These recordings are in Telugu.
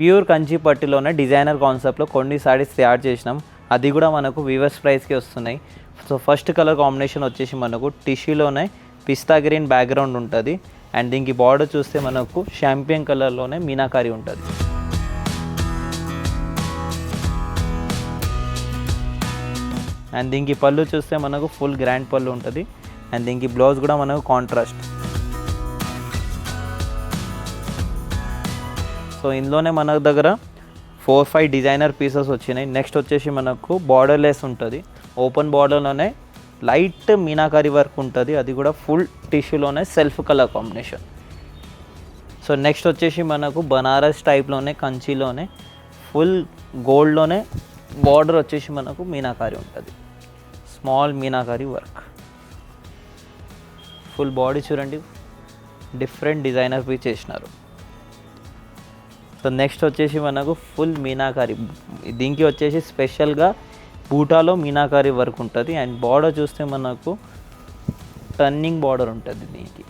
ప్యూర్ కంచి పట్టులోనే డిజైనర్ కాన్సెప్ట్లో కొన్ని సారీస్ తయారు చేసినాం. అది కూడా మనకు వీవర్స్ ప్రైస్కి వస్తున్నాయి. సో ఫస్ట్ కలర్ కాంబినేషన్ వచ్చేసి మనకు టిష్యూలోనే పిస్తా గ్రీన్ బ్యాక్గ్రౌండ్ ఉంటుంది. అండ్ దీనికి బార్డర్ చూస్తే మనకు షాంపియన్ కలర్లోనే మీనాకారి ఉంటుంది. అండ్ దీనికి పళ్ళు చూస్తే మనకు ఫుల్ గ్రాండ్ పళ్ళు ఉంటుంది. అండ్ దీనికి బ్లౌజ్ కూడా మనకు కాంట్రాస్ట్. సో ఇందులోనే మన దగ్గర 4-5 డిజైనర్ పీసెస్ వచ్చినాయి. నెక్స్ట్ వచ్చేసి మనకు బార్డర్లెస్ ఉంటుంది. ఓపెన్ బార్డర్లోనే లైట్ మీనాకారి వర్క్ ఉంటుంది. అది కూడా ఫుల్ టిష్యూలోనే self colour combination. So next వచ్చేసి మనకు బనారస్ టైప్లోనే కంచిలోనే ఫుల్ గోల్డ్లోనే బార్డర్ వచ్చేసి మనకు మీనాకారి ఉంటుంది. Small meenakari work. Full body చూడండి, డిఫరెంట్ డిజైనర్ పీస్ చేసినారు. సో నెక్స్ట్ వచ్చేసి మనకు ఫుల్ మీనాకారి. దీనికి వచ్చేసి స్పెషల్గా బూటాలో మీనాకారి వర్క్ ఉంటుంది. అండ్ బార్డర్ చూస్తే మనకు టర్నింగ్ బార్డర్ ఉంటుంది. దీనికి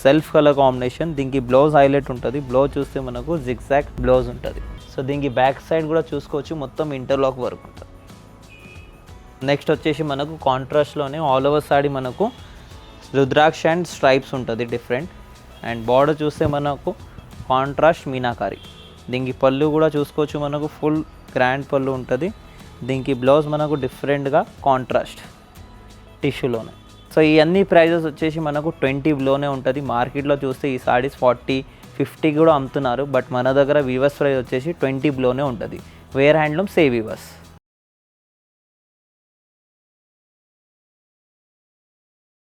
సెల్ఫ్ కలర్ కాంబినేషన్. దీనికి బ్లౌజ్ హైలైట్ ఉంటుంది. బ్లౌజ్ చూస్తే మనకు జిగ్జాగ్ బ్లౌజ్ ఉంటుంది. సో దీనికి బ్యాక్ సైడ్ కూడా చూసుకోవచ్చు, మొత్తం ఇంటర్లాక్ వర్క్ ఉంటుంది. నెక్స్ట్ వచ్చేసి మనకు కాంట్రాస్ట్లోనే ఆల్ ఓవర్ సారీ మనకు రుద్రాక్ష అండ్ స్ట్రైప్స్ ఉంటుంది డిఫరెంట్. అండ్ బార్డర్ చూస్తే మనకు కాంట్రాస్ట్ మీనాకారి. దీనికి పళ్ళు కూడా చూసుకోవచ్చు, మనకు ఫుల్ గ్రాండ్ పళ్ళు ఉంటుంది. దీనికి బ్లౌజ్ మనకు డిఫరెంట్గా కాంట్రాస్ట్ టిష్యూలోనే. సో ఈ అన్ని ప్రైజెస్ వచ్చేసి మనకు 20 బిలోనే ఉంటుంది. మార్కెట్లో చూస్తే ఈ సారీస్ 40-50 కూడా అమ్ముతున్నారు. బట్ మన దగ్గర వీవర్స్ ప్రైస్ వచ్చేసి 20 బిలోనే ఉంటుంది. వేర్ హ్యాండ్లూమ్ సే వీవర్స్.